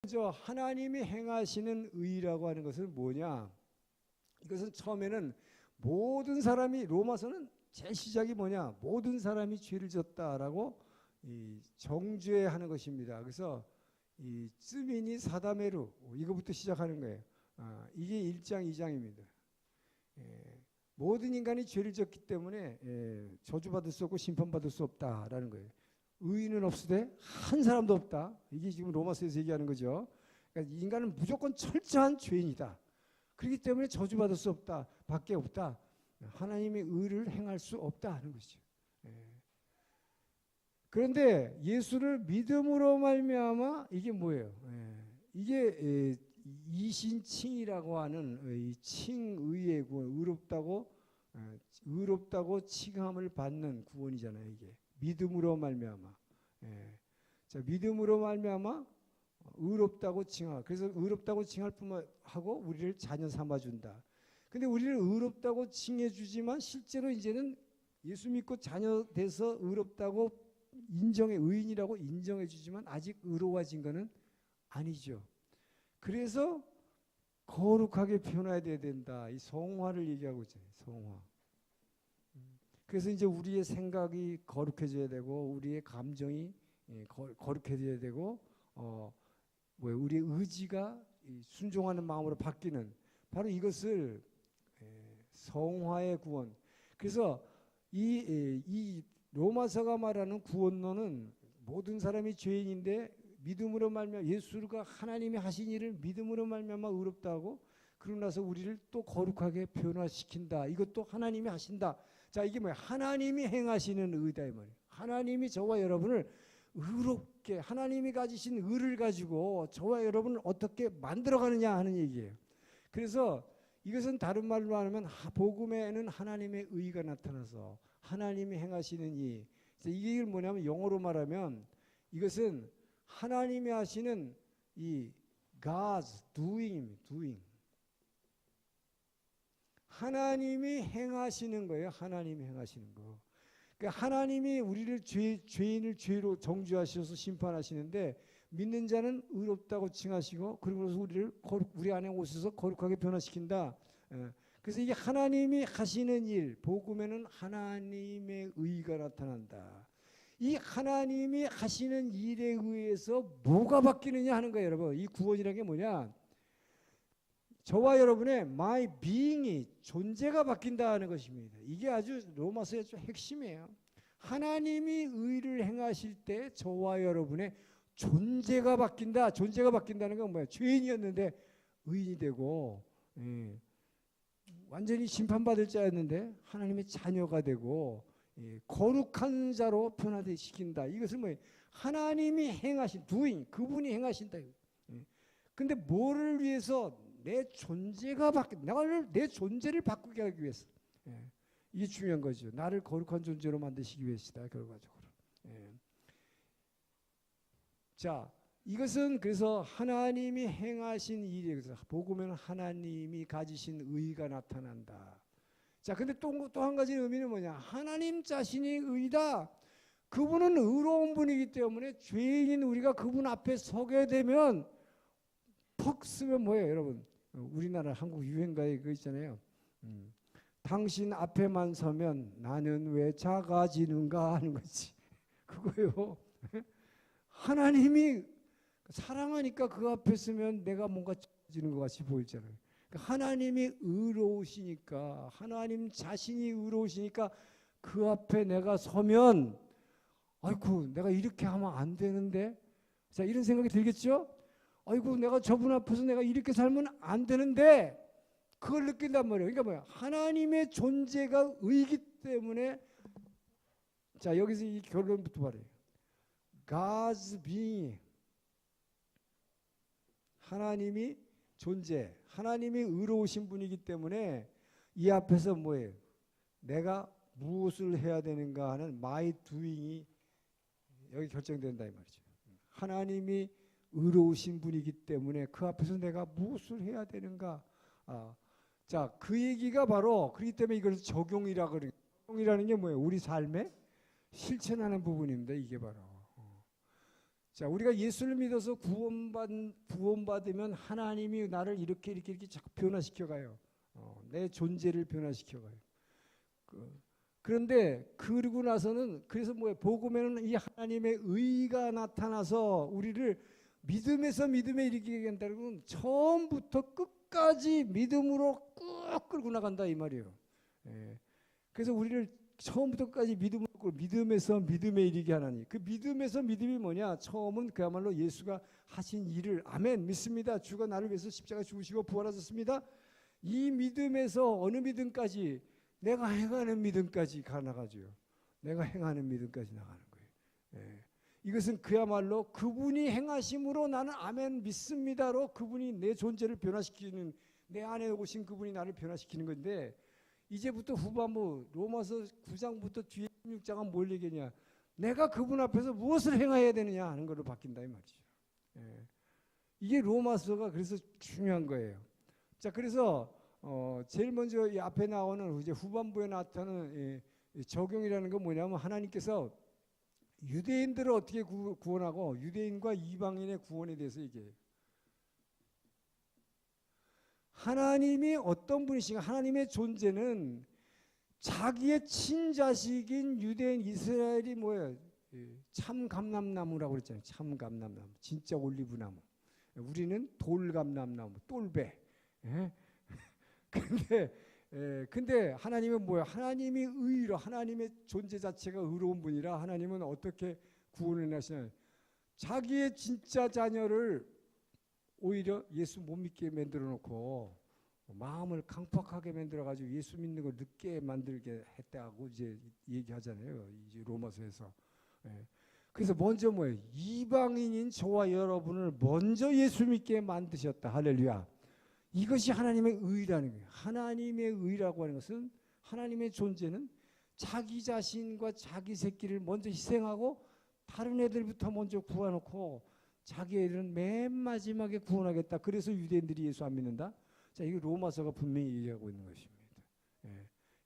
저 하나님이 행하시는 의라고 하는 것은 뭐냐? 이것은 처음에는 모든 사람이, 로마서는 제 시작이 뭐냐? 모든 사람이 죄를 졌다라고 정죄하는 것입니다. 그래서 이 쯔미니 사다메루 이거부터 시작하는 거예요. 이게 1장 2장입니다. 모든 인간이 죄를 졌기 때문에 저주받을 수 없고 심판받을 수 없다라는 거예요. 의인은 없으되 한 사람도 없다. 이게 지금 로마서에서 얘기하는 거죠. 그러니까 인간은 무조건 철저한 죄인이다. 그렇기 때문에 저주받을 수 없다. 밖에 없다. 하나님의 의를 행할 수 없다 하는 것이죠. 그런데 예수를 믿음으로 말미암아 이게 뭐예요? 이게 이신칭이라고 하는 이 칭의의 구원, 의롭다고 칭함을 받는 구원이잖아요. 이게 믿음으로 말미암아. 자, 믿음으로 말미암아 의롭다고 칭하. 그래서 의롭다고 칭할 뿐만 하고 우리를 자녀 삼아준다. 근데 우리를 의롭다고 칭해주지만 실제로 이제는 예수 믿고 자녀 돼서 의롭다고 의인이라고 인정해주지만 아직 의로워진 것은 아니죠. 그래서 거룩하게 변화해야 된다. 이 성화를 얘기하고 있잖아요. 성화. 그래서 이제 우리의 생각이 거룩해져야 되고 우리의 감정이 거룩해져야 되고 우리의 의지가 순종하는 마음으로 바뀌는 바로 이것을 성화의 구원. 그래서 이 로마서가 말하는 구원론은 모든 사람이 죄인인데 믿음으로 말미암아 예수가 하나님이 하신 일을 믿음으로 말미암아 의롭다고 그러고 나서 우리를 또 거룩하게 변화시킨다. 이것도 하나님이 하신다. 자, 이게 뭐야? 하나님이 행하시는 의다 이 말이에요. 하나님이 저와 여러분을 의롭게 하나님이 가지신 의를 가지고 저와 여러분을 어떻게 만들어가느냐 하는 얘기예요. 그래서 이것은 다른 말로 하면 복음에는 하나님의 의가 나타나서 하나님이 행하시는 이 이게 뭐냐면 영어로 말하면 이것은 하나님이 하시는 이 God's doing입니다. doing. 하나님이 행하시는 거예요. 하나님이 행하시는 거. 그러니까 하나님이 우리를 죄인을 죄로 정죄하셔서 심판하시는데 믿는 자는 의롭다고 칭하시고 그리고 우리를 우리 안에 오셔서 거룩하게 변화시킨다. 그래서 이게 하나님이 하시는 일, 복음에는 하나님의 의가 나타난다. 이 하나님이 하시는 일에 의해서 뭐가 바뀌느냐 하는 거예요, 여러분. 이 구원이라는 게 뭐냐? 저와 여러분의 my being이 존재가 바뀐다는 것입니다. 이게 아주 로마서의 핵심이에요. 하나님이 의를 행하실 때 저와 여러분의 존재가 바뀐다. 존재가 바뀐다는 건 뭐야? 죄인이었는데 의인이 되고 완전히 심판받을 자였는데 하나님의 자녀가 되고 거룩한 자로 변화시킨다. 이것을 뭐예요? 하나님이 행하신 doing, 그분이 행하신다. 근데 뭐를 위해서? 내 존재가 내 존재를 바꾸게 하기 위해서. 이게 중요한 거죠. 나를 거룩한 존재로 만드시기 위해서다. 결과적으로. 자, 이것은 그래서 하나님이 행하신 일이에요. 그래서 복음에는 하나님이 가지신 의가 나타난다. 자, 근데 또 한 가지 의미는 뭐냐? 하나님 자신이 의다. 그분은 의로운 분이기 때문에 죄인인 우리가 그분 앞에 서게 되면 퍽 쓰면 뭐예요, 여러분? 우리나라 한국 유행가에 그 있잖아요. 당신 앞에만 서면 나는 왜 작아지는가 하는 거지. 그거요. 하나님이 사랑하니까 그 앞에 서면 내가 뭔가 작아지는 것 같이 보이잖아요. 하나님이 의로우시니까 하나님 자신이 의로우시니까 그 앞에 내가 서면 아이고 내가 이렇게 하면 안 되는데 자 이런 생각이 들겠죠? 아이고 내가 저분 앞에서 내가 이렇게 살면 안 되는데 그걸 느낀단 말이에요. 그러니까 뭐야? 하나님의 존재가 의기 때문에 자 여기서 이 결론부터 말해요. God's being 하나님이 존재 하나님이 의로우신 분이기 때문에 이 앞에서 뭐예요? 내가 무엇을 해야 되는가 하는 my doing이 여기 결정된다 이 말이죠. 하나님이 의로우신 분이기 때문에 그 앞에서 내가 무엇을 해야 되는가. 자, 그 얘기가 바로 그렇기 때문에 이걸 적용이라고 그래요. 적용이라는 게 뭐예요? 우리 삶에 실천하는 부분입니다. 이게 바로. 자, 우리가 예수를 믿어서 구원받으면 하나님이 나를 이렇게 자꾸 변화시켜 가요. 내 존재를 변화시켜 가요. 그런데 그러고 나서는 그래서 뭐예요? 복음에는 이 하나님의 의가 나타나서 우리를 믿음에서 믿음에 이르게 한다는 건 처음부터 끝까지 믿음으로 꾹 끌고 나간다 이 말이에요. 그래서 우리를 처음부터 끝까지 믿음에서 믿음에 이르게 하나니, 그 믿음에서 믿음이 뭐냐? 처음은 그야말로 예수가 하신 일을 아멘 믿습니다. 주가 나를 위해서 십자가 죽으시고 부활하셨습니다. 이 믿음에서 어느 믿음까지? 내가 행하는 믿음까지 가나가죠. 내가 행하는 믿음까지 나가는 거예요. 이것은 그야말로 그분이 행하심으로 나는 아멘 믿습니다로 그분이 내 존재를 변화시키는, 내 안에 오신 그분이 나를 변화시키는 건데, 이제부터 후반부 로마서 9장부터 뒤에 16장은 뭘 얘기하냐? 내가 그분 앞에서 무엇을 행해야 되느냐 하는 걸로 바뀐다 이 말이죠. 이게 로마서가 그래서 중요한 거예요. 자, 그래서 제일 먼저 이 앞에 나오는 이제 후반부에 나타나는 적용이라는 건 뭐냐면, 하나님께서 유대인들을 어떻게 구원하고 유대인과 이방인의 구원에 대해서 얘기해요. 하나님이 어떤 분이신가? 하나님의 존재는 자기의 친자식인 유대인 이스라엘이 뭐예요? 참감람나무라고 그랬잖아요. 참감람나무, 진짜 올리브나무. 우리는 돌감람나무, 똘배. 근데 하나님은 뭐예요? 하나님이 의로, 하나님의 존재 자체가 의로운 분이라 하나님은 어떻게 구원을 하시냐? 자기의 진짜 자녀를 오히려 예수 못 믿게 만들어 놓고 마음을 강팍하게 만들어 가지고 예수 믿는 걸 늦게 만들게 했다고 이제 얘기하잖아요. 이제 로마서에서. 그래서 먼저 뭐예요? 이방인인 저와 여러분을 먼저 예수 믿게 만드셨다. 할렐루야. 이것이 하나님의 의라는 거예요. 하나님의 의라고 하는 것은, 하나님의 존재는 자기 자신과 자기 새끼를 먼저 희생하고 다른 애들부터 먼저 구워놓고 자기 애들은 맨 마지막에 구원하겠다. 그래서 유대인들이 예수 안 믿는다. 자, 이거 로마서가 분명히 얘기하고 있는 것입니다.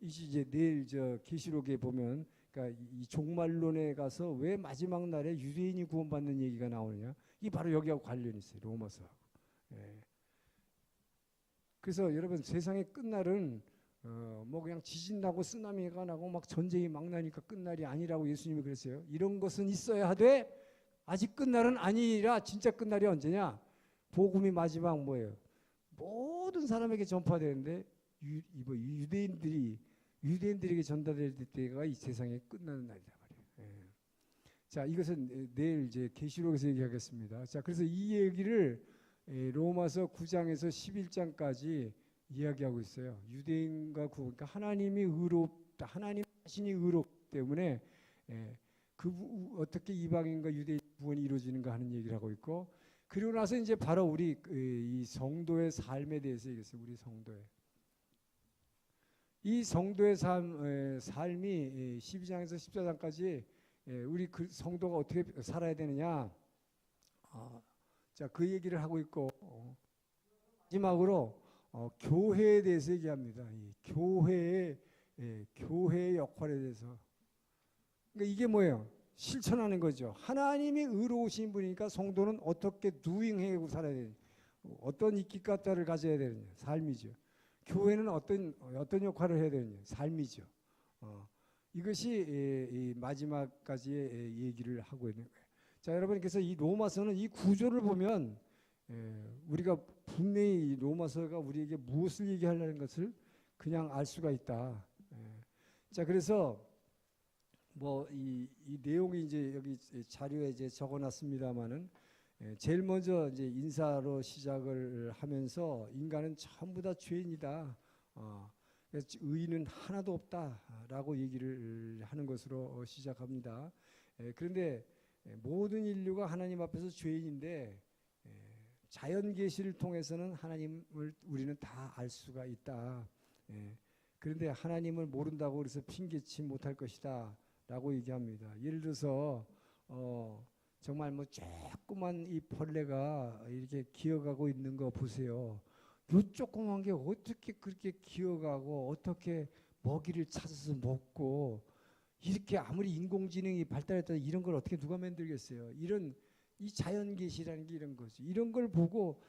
이제 내일 저 계시록에 보면, 그러니까 이 종말론에 가서 왜 마지막 날에 유대인이 구원받는 얘기가 나오느냐? 이게 바로 여기하고 관련이 있어요. 로마서하고. 그래서 여러분, 세상의 끝날은 뭐 그냥 지진 나고 쓰나미가 나고 막 전쟁이 막 나니까 끝날이 아니라고 예수님이 그랬어요. 이런 것은 있어야 하되 아직 끝날은 아니라 진짜 끝날이 언제냐? 복음이 마지막 뭐예요? 모든 사람에게 전파되는데 유대인들에게 전달될 때가 이 세상의 끝나는 날이다 말이에요. 자, 이것은 내일 이제 계시록에서 얘기하겠습니다. 자, 그래서 이 얘기를 로마서 9장에서 11장까지 이야기하고 있어요. 유대인과 그러니까 하나님이 의롭다. 하나님 자신이 의롭기 때문에 어떻게 이방인과 유대인 구원이 이루어지는가 하는 얘기를 하고 있고, 그리고 나서 이제 바로 우리 이 성도의 삶에 대해서 얘기했어요. 우리 성도의 이 성도의 삶이 12장에서 14장까지 우리 그 성도가 어떻게 살아야 되느냐. 자, 그 얘기를 하고 있고, 마지막으로 교회에 대해서 얘기합니다. 이 교회의 역할에 대해서. 그러니까 이게 뭐예요? 실천하는 거죠. 하나님이 의로우신 분이니까 성도는 어떻게 누잉하고 살아야 되느냐, 어떤 이끼까따를 가져야 되느냐, 삶이죠. 교회는 어떤 역할을 해야 되느냐, 삶이죠. 이것이 이 마지막까지의 얘기를 하고 있는 거예요. 자, 여러분, 그래서 이 로마서는 이 구조를 보면 우리가 분명히 이 로마서가 우리에게 무엇을 얘기하려는 것을 그냥 알 수가 있다. 자, 그래서 뭐 이 내용이 이제 여기 자료에 이제 적어놨습니다만은, 제일 먼저 이제 인사로 시작을 하면서 인간은 전부 다 죄인이다. 그래서 의인은 하나도 없다라고 얘기를 하는 것으로 시작합니다. 그런데 모든 인류가 하나님 앞에서 죄인인데 자연 계시를 통해서는 하나님을 우리는 다 알 수가 있다. 그런데 하나님을 모른다고 그래서 핑계치 못할 것이다 라고 얘기합니다. 예를 들어서 정말 뭐 조그만 이 벌레가 이렇게 기어가고 있는 거 보세요. 요 조그만 게 어떻게 그렇게 기어가고 어떻게 먹이를 찾아서 먹고, 이렇게 아무리 인공지능이 발달했다 이런 걸 어떻게 누가 만들겠어요? 이런 이 자연 계시라는 게 이런 거죠. 이런 걸 보고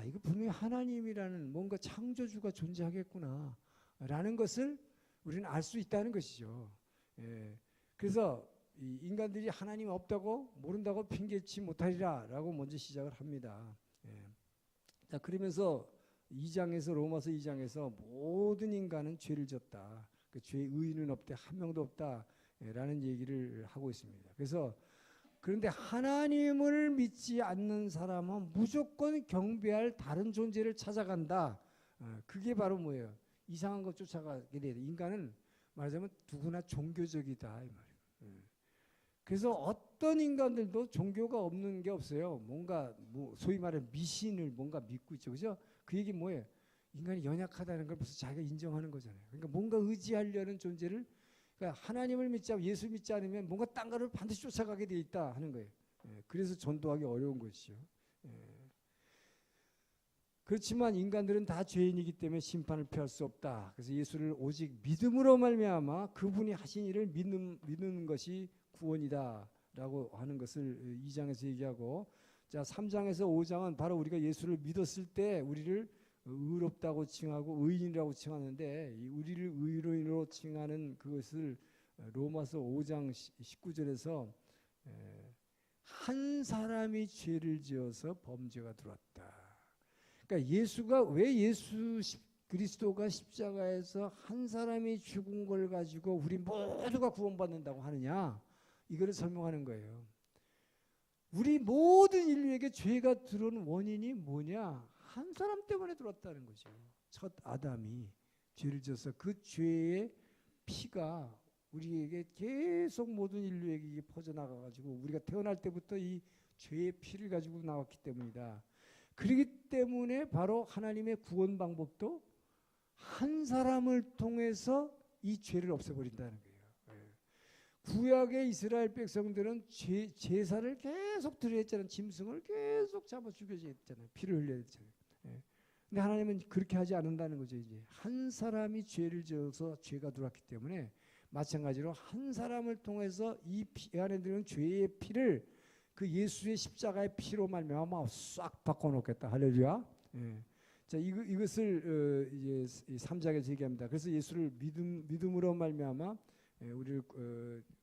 이거 분명히 하나님이라는 뭔가 창조주가 존재하겠구나 라는 것을 우리는 알 수 있다는 것이죠. 예. 그래서 이 인간들이 하나님 없다고 모른다고 핑계치 못하리라 라고 먼저 시작을 합니다. 예. 자, 그러면서 2장에서 로마서 2장에서 모든 인간은 죄를 졌다. 그 죄의 의인은 없대, 한 명도 없다 라는 얘기를 하고 있습니다. 그래서 그런데 하나님을 믿지 않는 사람은 무조건 경배할 다른 존재를 찾아간다. 그게 바로 뭐예요? 이상한 것 쫓아가게 돼요. 인간은 말하자면 누구나 종교적이다 이 말이에요. 그래서 어떤 인간들도 종교가 없는 게 없어요. 뭔가 소위 말하는 미신을 뭔가 믿고 있죠, 그죠? 그 얘기 뭐예요? 인간이 연약하다는 걸 벌써 자기가 인정하는 거잖아요. 그러니까 뭔가 의지하려는 존재를, 그러니까 하나님을 믿지 않고 예수 믿지 않으면 뭔가 딴 거를 반드시 쫓아가게 돼 있다 하는 거예요. 그래서 전도하기 어려운 것이죠. 그렇지만 인간들은 다 죄인이기 때문에 심판을 피할 수 없다. 그래서 예수를 오직 믿음으로 말미암아 그분이 하신 일을 믿는 것이 구원이다라고 하는 것을 2장에서 얘기하고, 자 3장에서 5장은 바로 우리가 예수를 믿었을 때 우리를 의롭다고 칭하고 의인이라고 칭하는데, 우리를 의인으로 칭하는 그것을 로마서 5장 19절에서 한 사람이 죄를 지어서 범죄가 들어왔다. 그러니까 예수가 왜 예수 그리스도가 십자가에서 한 사람이 죽은 걸 가지고 우리 모두가 구원받는다고 하느냐, 이거를 설명하는 거예요. 우리 모든 인류에게 죄가 들어온 원인이 뭐냐? 한 사람 때문에 들어왔다는 거죠. 첫 아담이 죄를 져서 그 죄의 피가 우리에게 계속 모든 인류에게 퍼져나가가지고 우리가 태어날 때부터 이 죄의 피를 가지고 나왔기 때문이다. 그렇기 때문에 바로 하나님의 구원 방법도 한 사람을 통해서 이 죄를 없애버린다는 거예요. 구약의 이스라엘 백성들은 제사를 계속 드려야 했잖아요. 짐승을 계속 잡아 죽여야 했잖아요. 피를 흘려야 했잖아요. 근데 하나님은 그렇게 하지 않는다는 거죠. 이제 한 사람이 죄를 지어서 죄가 들어왔기 때문에 마찬가지로 한 사람을 통해서 이 피 안에 들은 죄의 피를 그 예수의 십자가의 피로 말미암아 싹 바꿔놓겠다. 할렐루야. 자, 이것을 이제 3장에서 얘기합니다. 그래서 예수를 믿음으로 말미암아 우리를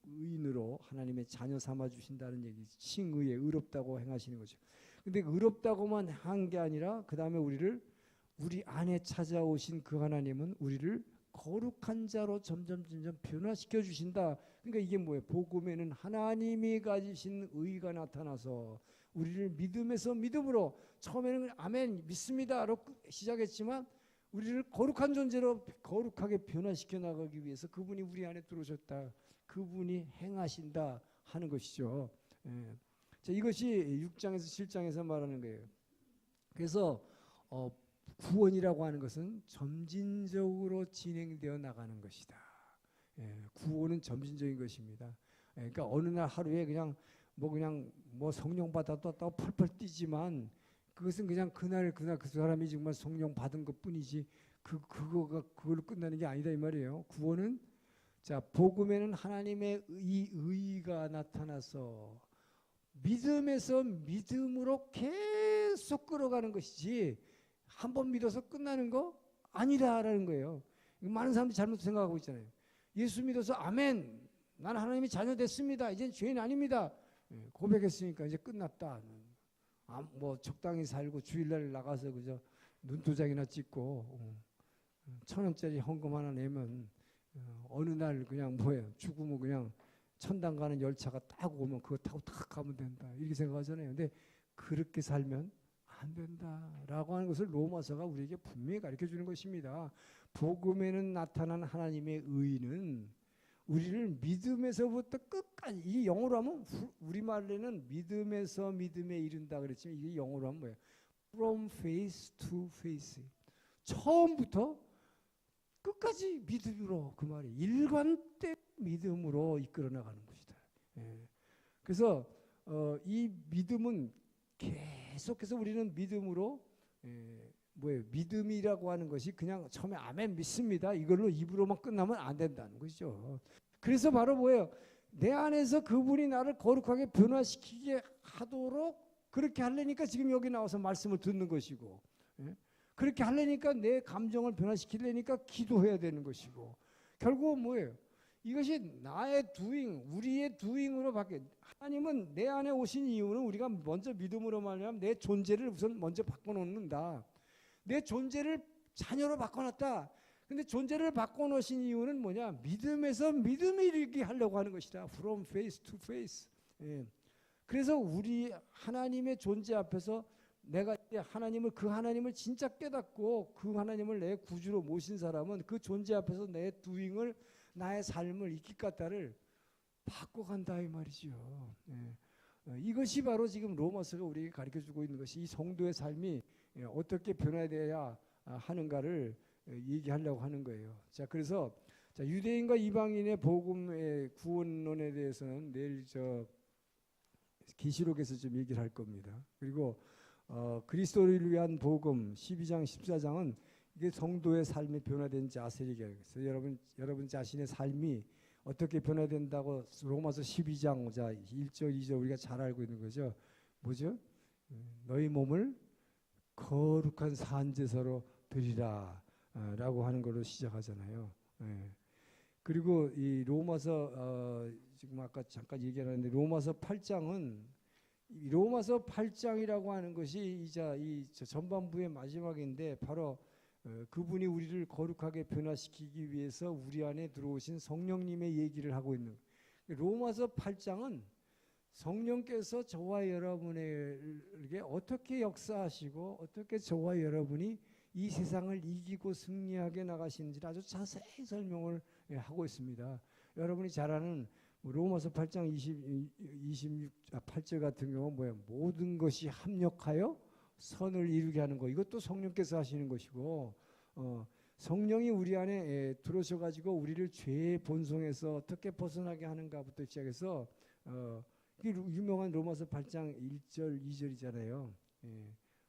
의인으로 하나님의 자녀 삼아 주신다는 얘기, 칭의에 의롭다고 행하시는 거죠. 근데 의롭다고만 한 게 아니라 그 다음에 우리 안에 찾아오신 그 하나님은 우리를 거룩한 자로 점점 변화시켜 주신다. 그러니까 이게 뭐예요? 복음에는 하나님이 가지신 의가 나타나서 우리를 믿음에서 믿음으로, 처음에는 아멘 믿습니다로 시작했지만 우리를 거룩한 존재로 거룩하게 변화시켜 나가기 위해서 그분이 우리 안에 들어오셨다, 그분이 행하신다 하는 것이죠. 자, 이것이 6장에서 7장에서 말하는 거예요. 그래서 구원이라고 하는 것은 점진적으로 진행되어 나가는 것이다. 구원은 점진적인 것입니다. 그러니까 어느 날 하루에 그냥 성령 받았다고 펄펄 뛰지만 그것은 그냥 그날 그 사람이 정말 성령 받은 것뿐이지 그걸로 끝나는 게 아니다 이 말이에요. 구원은, 자, 복음에는 하나님의 의가 나타나서 믿음에서 믿음으로 계속 끌어가는 것이지 한 번 믿어서 끝나는 거 아니다라는 거예요. 많은 사람들이 잘못 생각하고 있잖아요. 예수 믿어서 아멘, 나는 하나님의 자녀 됐습니다, 이젠 죄인 아닙니다, 고백했으니까 이제 끝났다. 뭐 적당히 살고 주일날 나가서 그저 눈도장이나 찍고 1,000원짜리 헌금 하나 내면 어느 날 그냥 죽으면 그냥 천당 가는 열차가 딱 오면 그거 타고 탁 가면 된다, 이렇게 생각하잖아요. 근데 그렇게 살면 안 된다라고 하는 것을 로마서가 우리에게 분명히 가르쳐 주는 것입니다. 복음에는 나타난 하나님의 의는 우리를 믿음에서부터 끝까지, 이 영어로 하면 우리말에는 믿음에서 믿음에 이른다 그랬지만 이게 영어로 하면 뭐예요? From faith to faith. 처음부터 끝까지 믿음으로, 그 말이 일관된 믿음으로 이끌어 나가는 것이다. 그래서 이 믿음은 계속해서 우리는 믿음으로, 믿음이라고 하는 것이 그냥 처음에 아멘 믿습니다 이걸로 입으로만 끝나면 안 된다는 것이죠. 그래서 바로 내 안에서 그분이 나를 거룩하게 변화시키게 하도록 그렇게 하려니까 지금 여기 나와서 말씀을 듣는 것이고, 예? 그렇게 하려니까 내 감정을 변화시키려니까 기도해야 되는 것이고, 결국은 뭐예요? 이것이 나의 doing, 우리의 doing으로 바뀌어. 하나님은 내 안에 오신 이유는 우리가 먼저 믿음으로 말하면 내 존재를 우선 먼저 바꿔놓는다. 내 존재를 자녀로 바꿔놨다. 근데 존재를 바꿔놓으신 이유는 뭐냐? 믿음에서 믿음에 이르게 하려고 하는 것이다. From faith to faith. 예. 그래서 우리 하나님의 존재 앞에서 내가 하나님을, 그 하나님을 진짜 깨닫고 그 하나님을 내 구주로 모신 사람은 그 존재 앞에서 내 doing을, 나의 삶을, 이끼까따를 바꿔간다 이 말이죠. 예. 이것이 바로 지금 로마서가 우리에게 가르쳐주고 있는 것이, 이 성도의 삶이 어떻게 변화되어야 하는가를 얘기하려고 하는 거예요. 자, 그래서 자, 유대인과 이방인의 복음의 구원론에 대해서는 내일 계시록에서 좀 얘기를 할 겁니다. 그리고 그리스도를 위한 복음 12장 14장은 이게 성도의 삶이 변화된 자세를 얘기하겠어요. 여러분 자신의 삶이 어떻게 변화된다고 로마서 12장 자 1절 2절 우리가 잘 알고 있는 거죠. 뭐죠? 너희 몸을 거룩한 산제사로 드리라 라고 하는 걸로 시작하잖아요. 예. 그리고 이 로마서 지금 아까 잠깐 얘기하는데 로마서 8장은 로마서 8장이라고 하는 것이 이 전반부의 마지막인데 바로 그분이 우리를 거룩하게 변화시키기 위해서 우리 안에 들어오신 성령님의 얘기를 하고 있는 거예요. 로마서 8장은 성령께서 저와 여러분에게 어떻게 역사하시고 어떻게 저와 여러분이 이 세상을 이기고 승리하게 나가시는지를 아주 자세히 설명을 하고 있습니다. 여러분이 잘 아는 로마서 8장 8절 같은 경우는 뭐예요? 모든 것이 합력하여 선을 이루게 하는 거. 이것도 성령께서 하시는 것이고, 성령이 우리 안에 들어오셔가지고 우리를 죄의 본성에서 어떻게 벗어나게 하는가부터 시작해서 이게 유명한 로마서 8장 1절 2절이잖아요.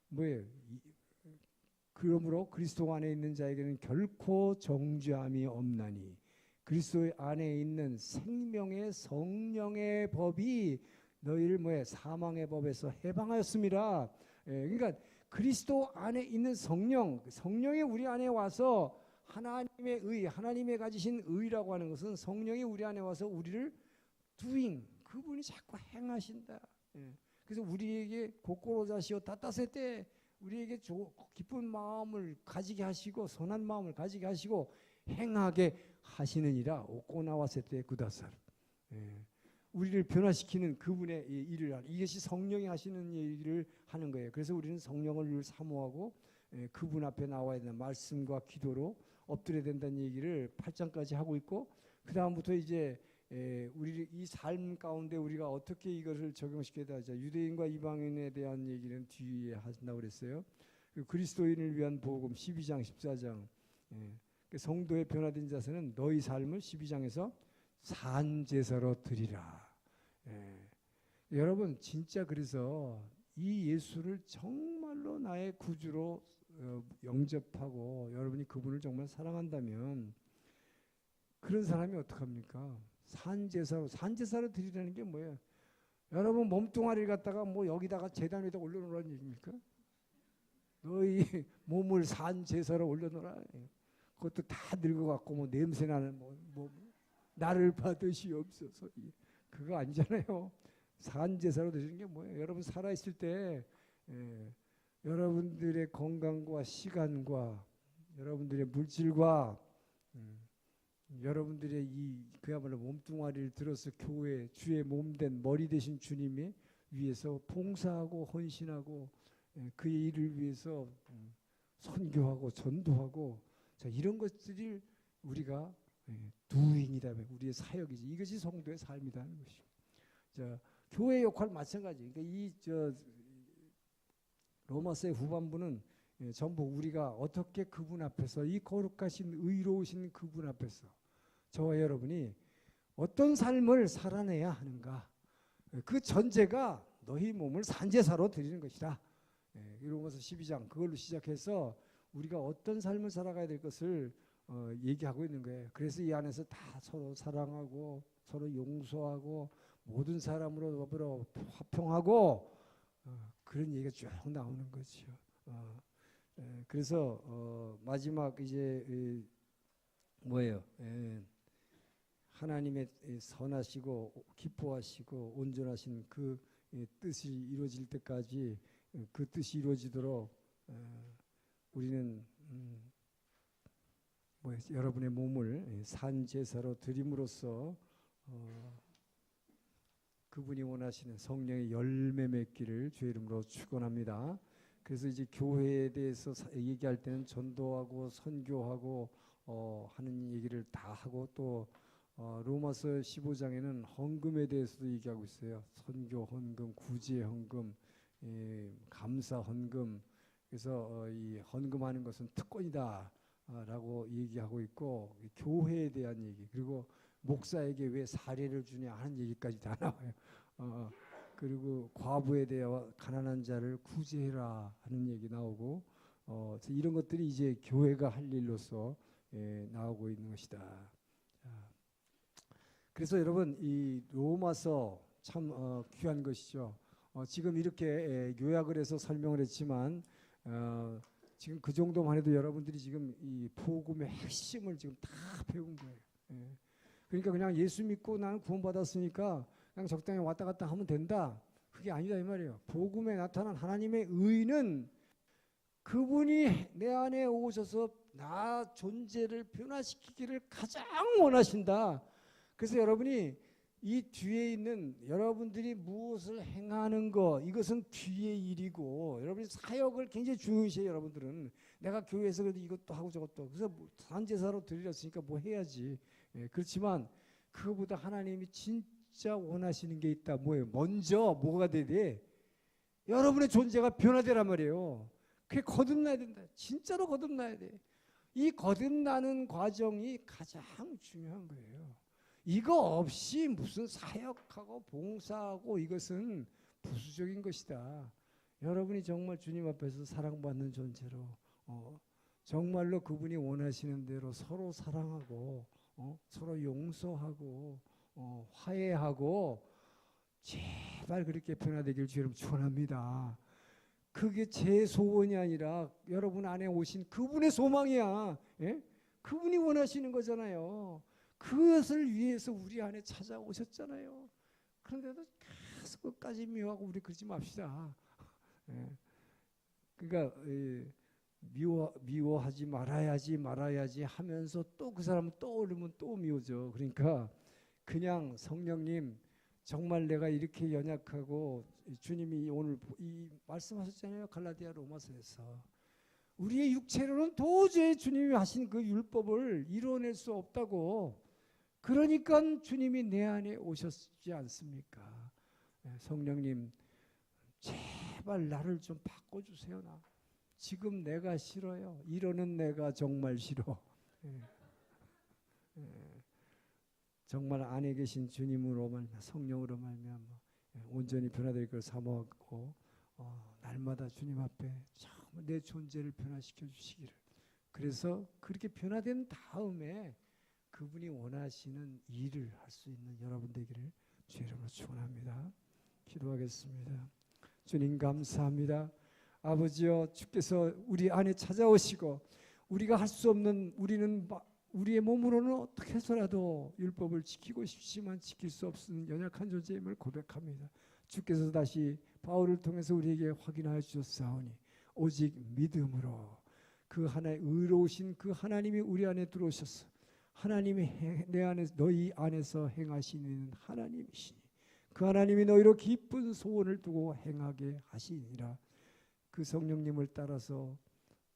뭐예요? 그러므로 그리스도 안에 있는 자에게는 결코 정죄함이 없나니 그리스도 안에 있는 생명의 성령의 법이 너희를 뭐예요? 사망의 법에서 해방하였습니다. 그러니까 그리스도 안에 있는 성령이 우리 안에 와서 하나님의 의, 하나님의 가지신 의라고 하는 것은 성령이 우리 안에 와서 우리를 doing, 그분이 자꾸 행하신다. 그래서 우리에게 고꼬로자시오 타타세테, 우리에게 기쁜 마음을 가지게 하시고 선한 마음을 가지게 하시고 행하게 하시느니라. 오코나와세테 구다사르. 우리를 변화시키는 그분의 일을 하는, 이것이 성령이 하시는 일을 하는 거예요. 그래서 우리는 성령을 늘 사모하고 그분 앞에 나와야 되는 말씀과 기도로 엎드려야 된다는 얘기를 8장까지 하고 있고, 그 다음부터 이제 우리 이 삶 가운데 우리가 어떻게 이것을 적용시켜야 되자, 유대인과 이방인에 대한 얘기는 뒤에 하신다고 그랬어요. 그리스도인을 위한 복음 12장 14장, 성도의 변화된 자세는 너희 삶을 12장에서 산제사로 드리라. 여러분 진짜 그래서 이 예수를 정말로 나의 구주로 영접하고 여러분이 그분을 정말 사랑한다면 그런 사람이 어떡합니까? 산제사로 드리라는 게 뭐예요? 여러분 몸뚱아리를 갖다가 뭐 여기다가 제단 위에다 올려놓으라는 얘기입니까? 너희 몸을 산제사로 올려놓으라. 그것도 다 늙어갖고 뭐 냄새나는 뭐 나를 받으시옵소서, 그거 아니잖아요. 산제사로 드리는 게 뭐예요? 여러분 살아있을 때 여러분들의 건강과 시간과 여러분들의 물질과 여러분들의 이 그야말로 몸뚱아리를 들어서 교회 주의 몸된 머리 되신 주님이 위해서 봉사하고 헌신하고 그의 일을 위해서 선교하고 전도하고, 자, 이런 것들이 우리가 doing이다, 우리의 사역이지. 이것이 성도의 삶이다 하는 것이죠. 자, 교회 역할 마찬가지. 그러니까 로마서의 후반부는 전부 우리가 어떻게 그분 앞에서, 이 거룩하신 의로우신 그분 앞에서 저와 여러분이 어떤 삶을 살아내야 하는가, 그 전제가 너희 몸을 산제사로 드리는 것이다. 로마서 12장 그걸로 시작해서 우리가 어떤 삶을 살아가야 될 것을 얘기하고 있는 거예요. 그래서 이 안에서 다 서로 사랑하고 서로 용서하고 모든 사람으로 더불어 화평하고 그런 얘기가 쭉 나오는 거죠. 그래서 마지막 이제 뭐예요? 하나님의 선하시고 기뻐하시고 온전하신 그 뜻이 이루어질 때까지 그 뜻이 이루어지도록 우리는 여러분의 몸을 산 제사로 드림으로써 그분이 원하시는 성령의 열매 맺기를 주의 이름으로 축원합니다. 그래서 이제 교회에 대해서 얘기할 때는 전도하고 선교하고 하는 얘기를 다 하고 또 로마서 15장에는 헌금에 대해서도 얘기하고 있어요. 선교 헌금, 구제 헌금, 감사 헌금. 그래서 이 헌금하는 것은 특권이다 라고 얘기하고 있고, 교회에 대한 얘기, 그리고 목사에게 왜 사례를 주냐 하는 얘기까지 다 나와요. 그리고 과부에 대하여 가난한 자를 구제해라 하는 얘기 나오고, 이런 것들이 이제 교회가 할 일로서 나오고 있는 것이다. 그래서 여러분 이 로마서 참 귀한 것이죠. 지금 이렇게 요약을 해서 설명을 했지만 지금 그 정도만 해도 여러분들이 지금 이 복음의 핵심을 지금 다 배운 거예요. 그러니까 그냥 예수 믿고 나는 구원받았으니까 그냥 적당히 왔다 갔다 하면 된다. 그게 아니다 이 말이에요. 복음에 나타난 하나님의 의는 그분이 내 안에 오셔서 나 존재를 변화시키기를 가장 원하신다. 그래서 여러분이 이 뒤에 있는 여러분들이 무엇을 행하는 거, 이것은 뒤의 일이고, 여러분이 사역을 굉장히 중요시해요. 여러분들은 내가 교회에서 그래도 이것도 하고 저것도, 그래서 산제사로 드리렸으니까 뭐 해야지. 그렇지만 그거보다 하나님이 진짜 원하시는 게 있다. 뭐예요? 먼저 뭐가 돼야 돼? 여러분의 존재가 변화되란 말이에요. 그게 거듭나야 된다. 진짜로 거듭나야 돼. 이 거듭나는 과정이 가장 중요한 거예요. 이거 없이 무슨 사역하고 봉사하고 이것은 부수적인 것이다. 여러분이 정말 주님 앞에서 사랑받는 존재로 정말로 그분이 원하시는 대로 서로 사랑하고 서로 용서하고 화해하고 제발 그렇게 변화되길 주님 축원합니다. 그게 제 소원이 아니라 여러분 안에 오신 그분의 소망이야. 예? 그분이 원하시는 거잖아요. 그것을 위해서 우리 안에 찾아오셨잖아요. 그런데도 계속 끝까지 미워하고 우리 그러지 맙시다. 예. 그러니까 미워하지 말아야지 하면서 또 그 사람 떠오르면 또 미워져. 그러니까 그냥 성령님 정말 내가 이렇게 연약하고 주님이 오늘 이 말씀하셨잖아요. 갈라디아 로마서에서 우리의 육체로는 도저히 주님이 하신 그 율법을 이뤄낼 수 없다고. 그러니까 주님이 내 안에 오셨지 않습니까? 성령님 제발 나를 좀 바꿔주세요. 나 지금 내가 싫어요. 이러는 내가 정말 싫어. 정말 안에 계신 주님으로만 성령으로 말미암아 온전히 변화될 걸 사모하고 날마다 주님 앞에 정말 내 존재를 변화시켜 주시기를. 그래서 그렇게 변화된 다음에 그분이 원하시는 일을 할 수 있는 여러분 되기를 주의 이름으로 축원합니다. 기도하겠습니다. 주님 감사합니다. 아버지여, 주께서 우리 안에 찾아오시고 우리가 할 수 없는, 우리의 몸으로는 어떻게 해서라도 율법을 지키고 싶지만 지킬 수 없는 연약한 존재임을 고백합니다. 주께서 다시 바울을 통해서 우리에게 확인하여 주셨사오니 오직 믿음으로 그 하나의 의로우신 그 하나님이 우리 안에 들어오셔서 하나님이 내 안에 너희 안에서 행하시는 하나님이시니 그 하나님이 너희로 기쁜 소원을 두고 행하게 하시니라. 그 성령님을 따라서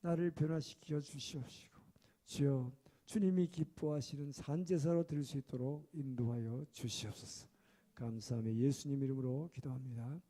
나를 변화시켜 주시옵시고 주여 주님이 기뻐하시는 산제사로 드릴 수 있도록 인도하여 주시옵소서. 감사하며 예수님 이름으로 기도합니다.